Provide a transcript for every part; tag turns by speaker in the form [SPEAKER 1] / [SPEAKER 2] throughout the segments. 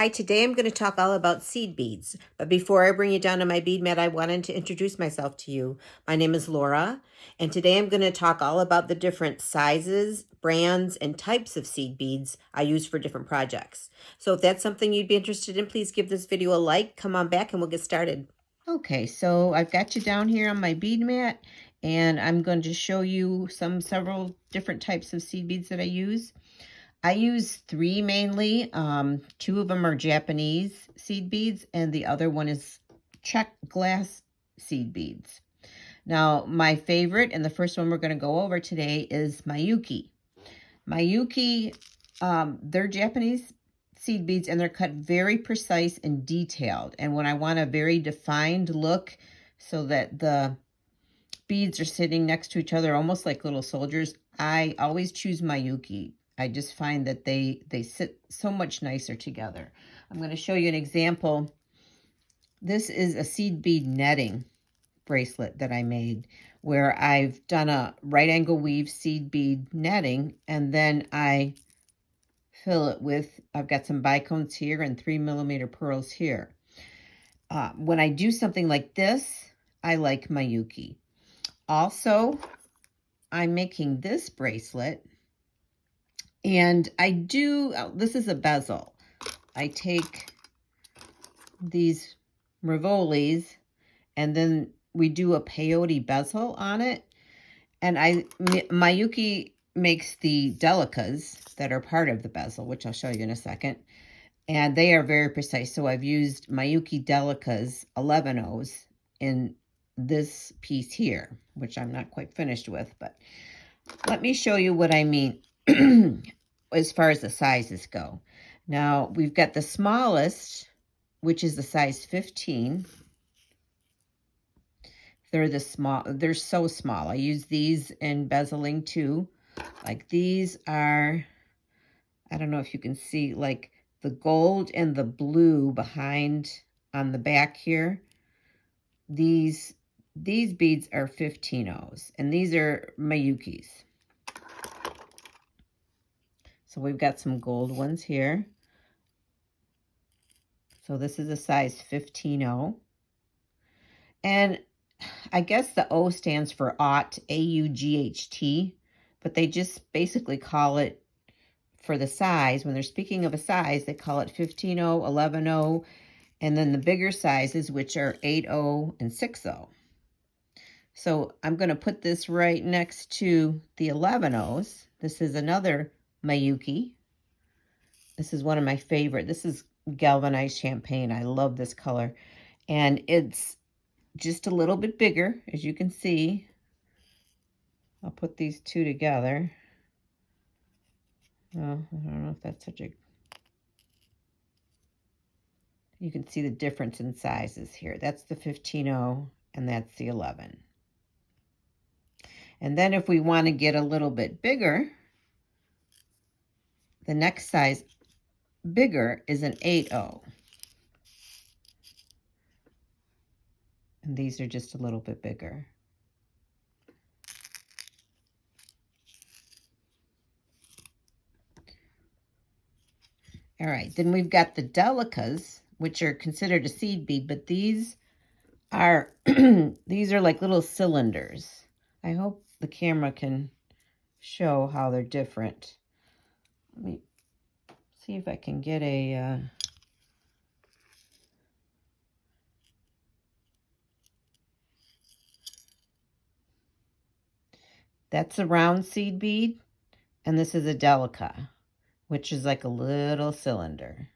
[SPEAKER 1] Hi, today I'm going to talk all about seed beads. But before I bring you down to my bead mat, I wanted to introduce myself to you. My name is Laura, and today I'm going to talk all about the different sizes, brands, and types of seed beads I use for different projects. So if that's something you'd be interested in, please give this video a like, come on back, and we'll get started. Okay, so I've got you down here on my bead mat, and I'm going to show you several different types of seed beads that I use. I use three mainly. Two of them are Japanese seed beads, and the other one is Czech glass seed beads. Now, my favorite, and the first one we're going to go over today, is Miyuki. Miyuki, they're Japanese seed beads, and they're cut very precise and detailed. And when I want a very defined look so that the beads are sitting next to each other, almost like little soldiers, I always choose Miyuki. I just find that they sit so much nicer together. I'm going to show you an example. This is a seed bead netting bracelet that I made, where I've done a right angle weave seed bead netting, and then I fill it with, I've got some bicones here and 3mm pearls here. When I do something like this, I like Miyuki. Also, I'm making this bracelet, and this is a bezel. I take these Rivolis, and then we do a peyote bezel on it. And Miyuki makes the delicas that are part of the bezel, which I'll show you in a second. And they are very precise. So I've used Miyuki delicas 11-0s in this piece here, which I'm not quite finished with, but let me show you what I mean as far as the sizes go. Now, we've got the smallest, which is the size 15. They're so small. I use these in bezeling too. Like these are, I don't know if you can see, like the gold and the blue behind on the back here. These beads are 15-0s, and these are Miyukis. So we've got some gold ones here. So this is a size 15-0. And I guess the O stands for aught, A-U-G-H-T, but they just basically call it for the size. When they're speaking of a size, they call it 15-0, 11-0, and then the bigger sizes, which are 8-0 and 6-0. So I'm going to put this right next to the 11-0s. This is another Miyuki. This is one of my favorite. This is galvanized champagne. I love this color. And it's just a little bit bigger, as you can see. I'll put these two together. Oh, I don't know if that's such a... You can see the difference in sizes here. That's the 15-0, and that's the 11. And then if we want to get a little bit bigger, the next size bigger is an 8-0. And these are just a little bit bigger. All right, then we've got the delicas, which are considered a seed bead, but these are these are like little cylinders. I hope the camera can show how they're different. Let me see if I can get a that's a round seed bead, and this is a delica, which is like a little cylinder.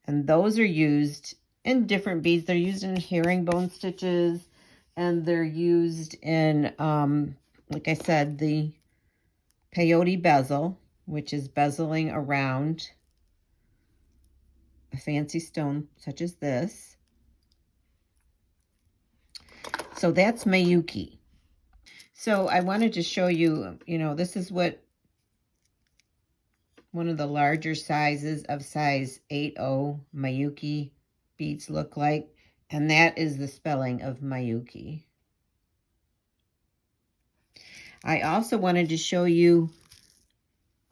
[SPEAKER 1] And those are used in different beads. They're used in herringbone stitches, and they're used in, like I said, the peyote bezel, which is bezeling around a fancy stone such as this. So that's Miyuki. So I wanted to show you, this is what one of the larger sizes of size 8-0 Miyuki beads look like. And that is the spelling of Miyuki. I also wanted to show you,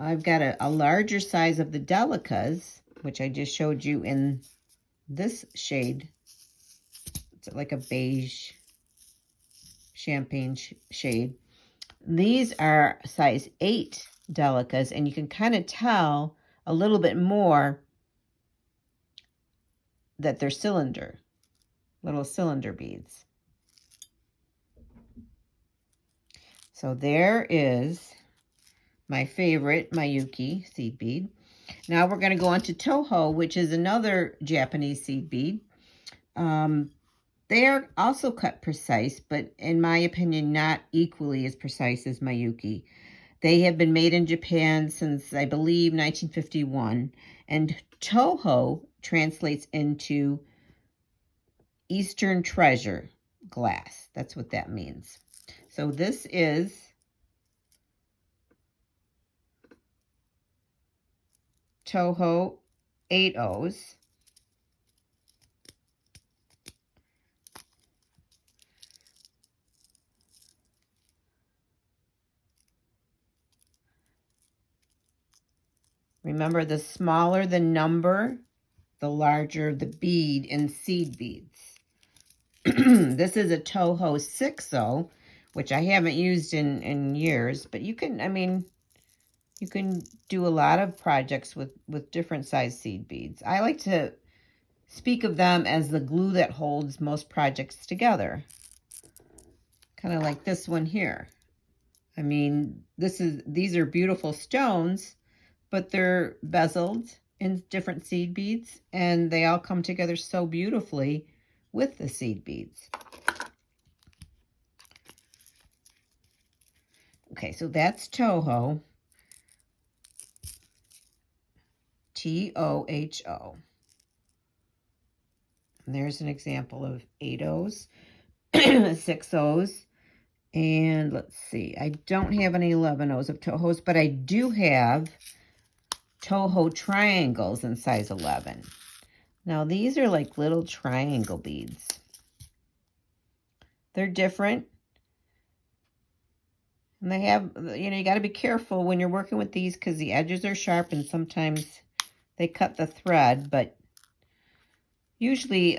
[SPEAKER 1] I've got a larger size of the delicas, which I just showed you in this shade. It's like a beige champagne shade. These are size 8 Delicas, and you can kind of tell a little bit more that they're little cylinder beads. So there is my favorite Miyuki seed bead. Now we're going to go on to Toho, which is another Japanese seed bead. They are also cut precise, but in my opinion, not equally as precise as Miyuki. They have been made in Japan since, I believe, 1951. And Toho translates into Eastern Treasure glass. That's what that means. So this is Toho 8Os. Remember, the smaller the number, the larger the bead in seed beads. This is a Toho 6O, which I haven't used in years, but you can, I mean, you can do a lot of projects with different size seed beads. I like to speak of them as the glue that holds most projects together. Kind of like this one here. I mean, these are beautiful stones, but they're bezeled in different seed beads, and they all come together so beautifully with the seed beads. Okay, so that's Toho. T-O-H-O. And there's an example of 8Os, 6Os, and let's see. I don't have any 11Os of Tohos, but I do have Toho triangles in size 11. Now, these are like little triangle beads. They're different. And they have, you got to be careful when you're working with these because the edges are sharp and sometimes they cut the thread, but usually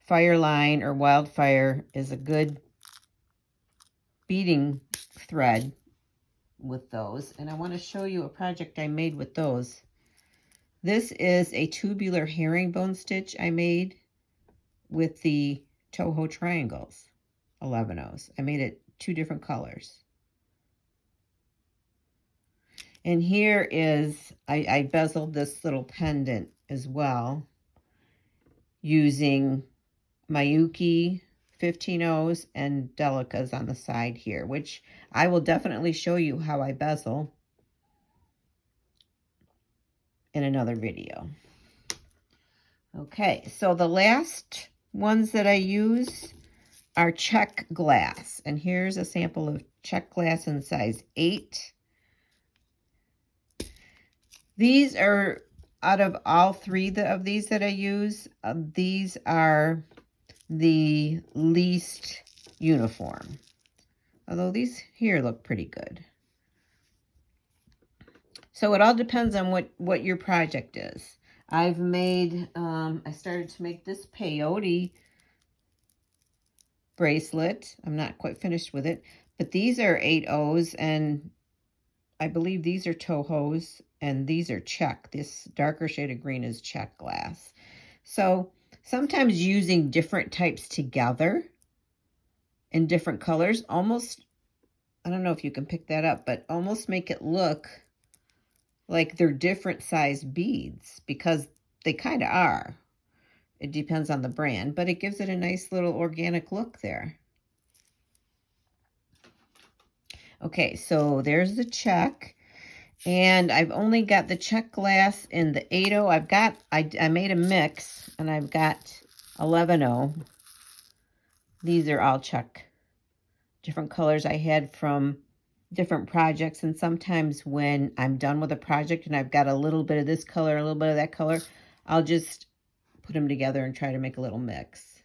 [SPEAKER 1] Fireline or Wildfire is a good beading thread with those. And I want to show you a project I made with those. This is a tubular herringbone stitch I made with the Toho triangles, 11Os. I made it 2 different colors. And here is, I bezeled this little pendant as well using Miyuki 15Os and Delicas on the side here, which I will definitely show you how I bezel in another video. Okay, so the last ones that I use are check glass. And here's a sample of check glass in size 8. These are, out of all 3 of these that I use, these are the least uniform. Although these here look pretty good. So it all depends on what your project is. I've made, I started to make this peyote bracelet. I'm not quite finished with it, but these are 8Os, and I believe these are Tohos, and these are check. This darker shade of green is check glass. So sometimes using different types together in different colors almost, I don't know if you can pick that up, but almost make it look like they're different size beads, because they kind of are. It depends on the brand, but it gives it a nice little organic look there. Okay, so there's the check. And I've only got the check glass in the 8O. I made a mix, and I've got 11O. These are all check. Different colors I had from different projects, and sometimes when I'm done with a project and I've got a little bit of this color, a little bit of that color, I'll just put them together and try to make a little mix.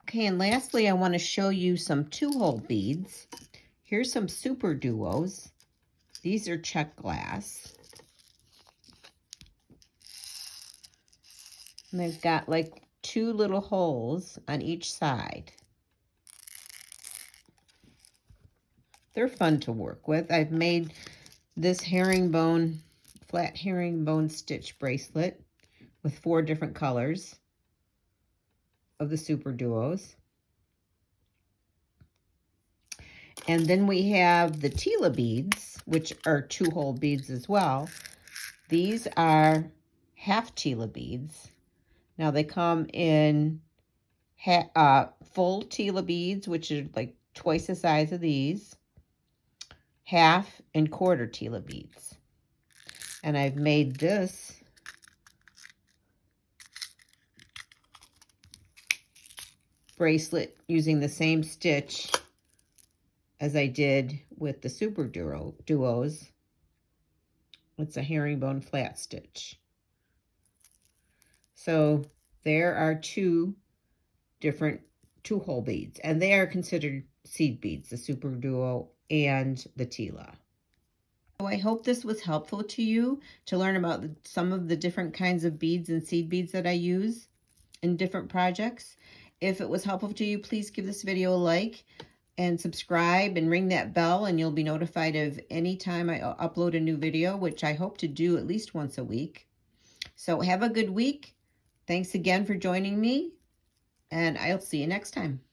[SPEAKER 1] Okay, and lastly, I want to show you some 2-hole beads. Here's some Super Duos. These are check glass. And they've got like 2 little holes on each side. They're fun to work with. I've made this herringbone, flat herringbone stitch bracelet with 4 different colors of the Super Duos. And then we have the Tila beads, which are 2-hole beads as well. These are half Tila beads. Now they come in full Tila beads, which are like twice the size of these, half and quarter Tila beads. And I've made this bracelet using the same stitch as I did with the Super Duos. It's a herringbone flat stitch. So there are 2 different 2-hole beads, and they are considered seed beads, the Super Duo and the Tila. So I hope this was helpful to you to learn about some of the different kinds of beads and seed beads that I use in different projects. If it was helpful to you, please give this video a like and subscribe and ring that bell, and you'll be notified of any time I upload a new video, which I hope to do at least once a week. So have a good week. Thanks again for joining me, and I'll see you next time.